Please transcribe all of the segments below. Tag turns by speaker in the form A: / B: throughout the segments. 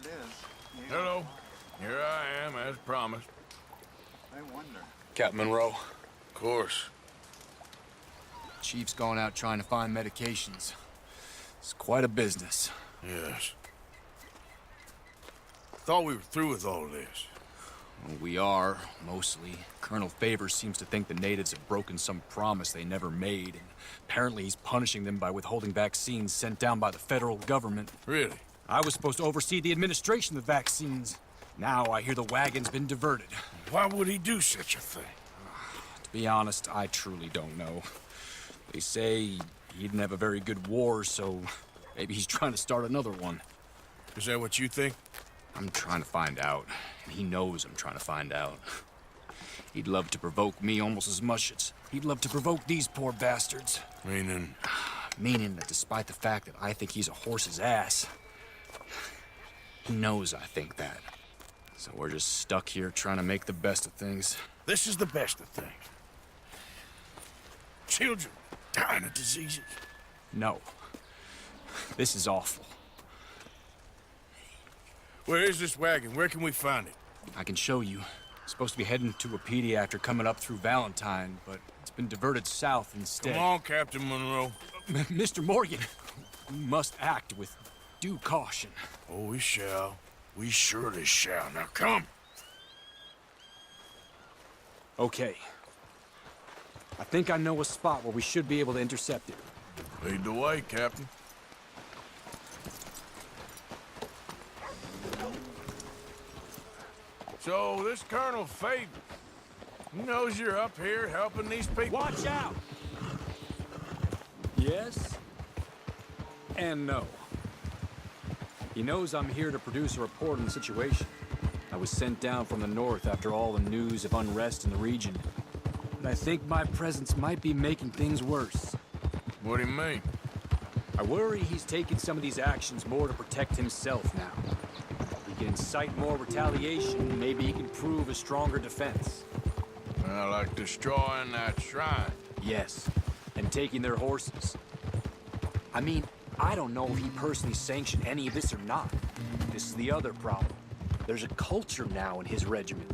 A: it is.
B: Hello. Here I am, as promised.
A: I wonder.
C: Captain Monroe.
B: Of course.
C: Chief's gone out trying to find medications. It's quite a business.
B: Yes. Thought we were through with all this.
C: Well, we are, mostly. Colonel Favors seems to think the natives have broken some promise they never made, and apparently he's punishing them by withholding vaccines sent down by the federal government.
B: Really?
C: I was supposed to oversee the administration of the vaccines. Now I hear the wagon's been diverted.
B: Why would he do such a thing?
C: To be honest, I truly don't know. They say he didn't have a very good war, so maybe he's trying to start another one.
B: Is that what you think?
C: I'm trying to find out, and he knows I'm trying to find out. He'd love to provoke me almost as much as he'd love to provoke these poor bastards.
B: Meaning?
C: Meaning that despite the fact that I think he's a horse's ass, he knows I think that. So we're just stuck here trying to make the best of things.
B: This is the best of things. Children dying of diseases.
C: No. This is awful.
B: Where is this wagon? Where can we find it?
C: I can show you. Supposed to be heading to a PD after coming up through Valentine, but it's been diverted south instead.
B: Come on, Captain Monroe.
C: Mr. Morgan, we must act with due caution.
B: Oh, we shall. We surely shall. Now come.
C: Okay. I think I know a spot where we should be able to intercept it.
B: Lead the way, Captain. So, this Colonel Favors, he knows you're up here helping these people?
C: Watch out! Yes and no. He knows I'm here to produce a report on the situation. I was sent down from the north after all the news of unrest in the region. And I think my presence might be making things worse.
B: What do you mean?
C: I worry he's taking some of these actions more to protect himself now. If he can incite more retaliation, maybe he can prove a stronger defense.
B: Like destroying that shrine.
C: Yes, and taking their horses. I mean, I don't know if he personally sanctioned any of this or not. This is the other problem. There's a culture now in his regiment.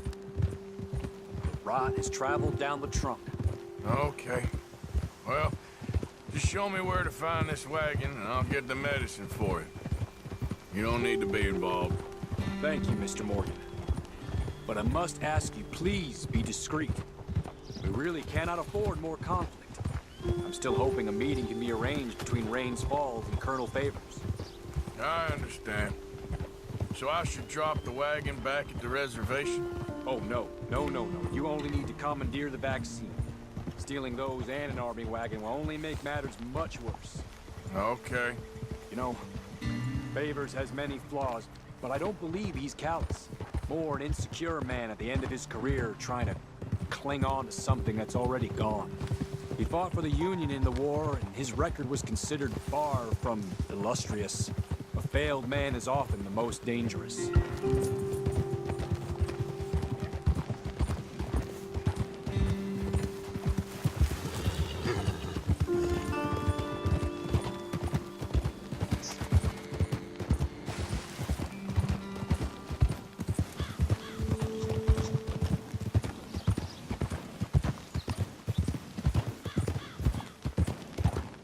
C: The rot has traveled down the trunk.
B: Okay. Well, just show me where to find this wagon, and I'll get the medicine for you. You don't need to be involved.
C: Thank you, Mr. Morgan. But I must ask you, please be discreet. We really cannot afford more conflict. I'm still hoping a meeting can be arranged between Rains Falls and Colonel Favors.
B: I understand. So I should drop the wagon back at the reservation?
C: Oh, no. No, no, no. You only need to commandeer the vaccine. Stealing those and an army wagon will only make matters much worse.
B: Okay.
C: You know, Favors has many flaws, but I don't believe he's callous. More an insecure man at the end of his career trying to cling on to something that's already gone. He fought for the Union in the war, and his record was considered far from illustrious. A failed man is often the most dangerous.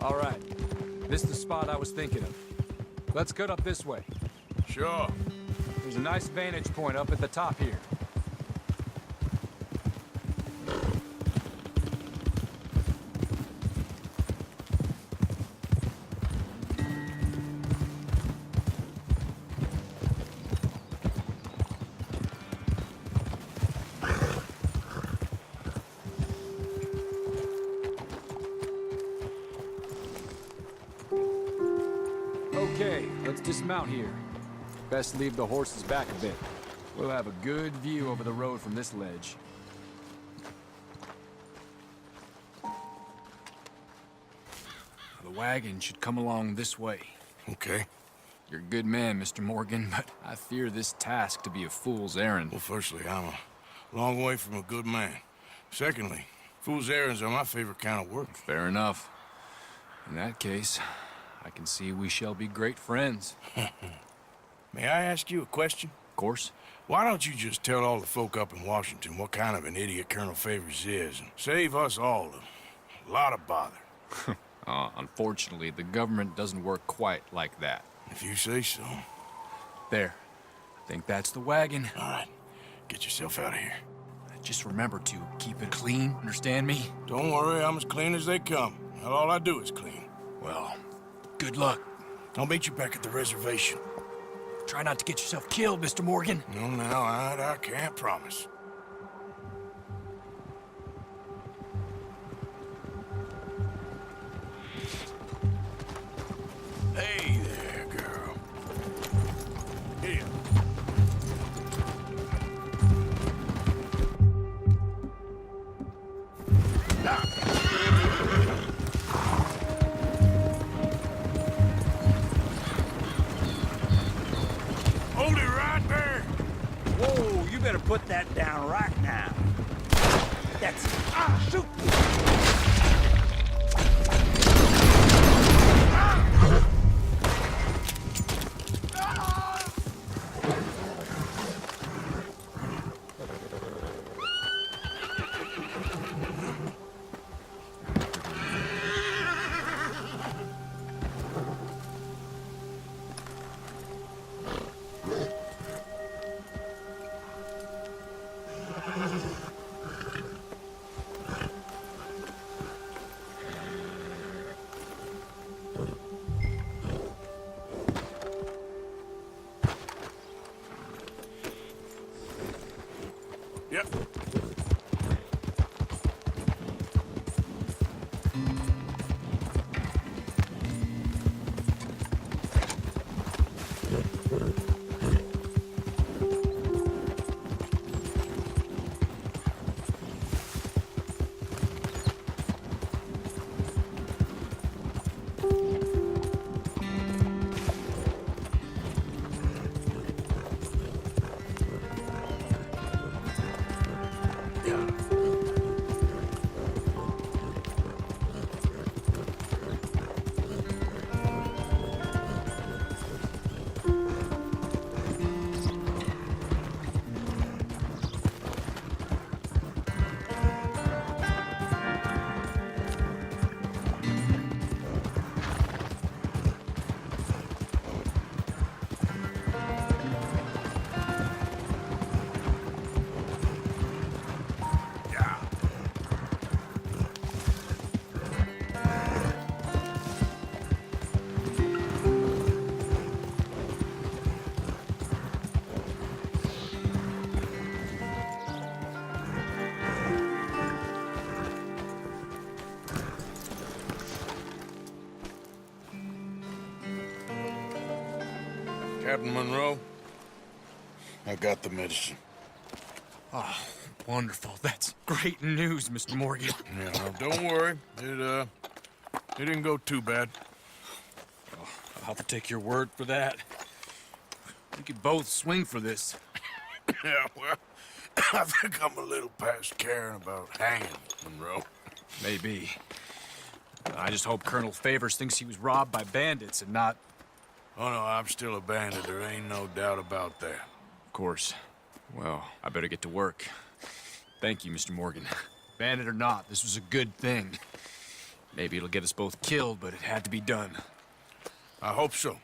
C: All right. This is the spot I was thinking of. Let's cut up this way.
B: Sure.
C: There's a nice vantage point up at the top here. Okay, let's dismount here. Best leave the horses back a bit. We'll have a good view over the road from this ledge. The wagon should come along this way.
B: Okay.
C: You're a good man, Mr. Morgan, but I fear this task to be a fool's errand.
B: Well, firstly, I'm a long way from a good man. Secondly, fool's errands are my favorite kind of work.
C: Fair enough. In that case, I can see we shall be great friends.
B: May I ask you a question?
C: Of course.
B: Why don't you just tell all the folk up in Washington what kind of an idiot Colonel Favors is and save us all a lot of bother?
C: Unfortunately, the government doesn't work quite like that.
B: If you say so.
C: There. I think that's the wagon.
B: All right, get yourself out of here.
C: Just remember to keep it clean, understand me?
B: Don't worry, I'm as clean as they come. Now, all I do is clean.
C: Well, good luck.
B: I'll meet you back at the reservation.
C: Try not to get yourself killed, Mr. Morgan.
B: No, I can't promise. Hey there, girl. Here. Hold it right there.
D: Whoa, you better put that down right now. That's it. Ah, shoot!
B: Yep. Captain Monroe, I got the medicine.
C: Oh, wonderful. That's great news, Mr. Morgan.
B: Yeah, well, don't worry. It didn't go too bad.
C: Oh, I'll have to take your word for that. We could both swing for this.
B: Yeah, well, I think I'm a little past caring about hanging, Monroe.
C: Maybe. I just hope Colonel Favors thinks he was robbed by bandits and not...
B: Oh, no, I'm still a bandit. There ain't no doubt about that.
C: Of course. Well, I better get to work. Thank you, Mr. Morgan. Bandit or not, this was a good thing. Maybe it'll get us both killed, but it had to be done.
B: I hope so.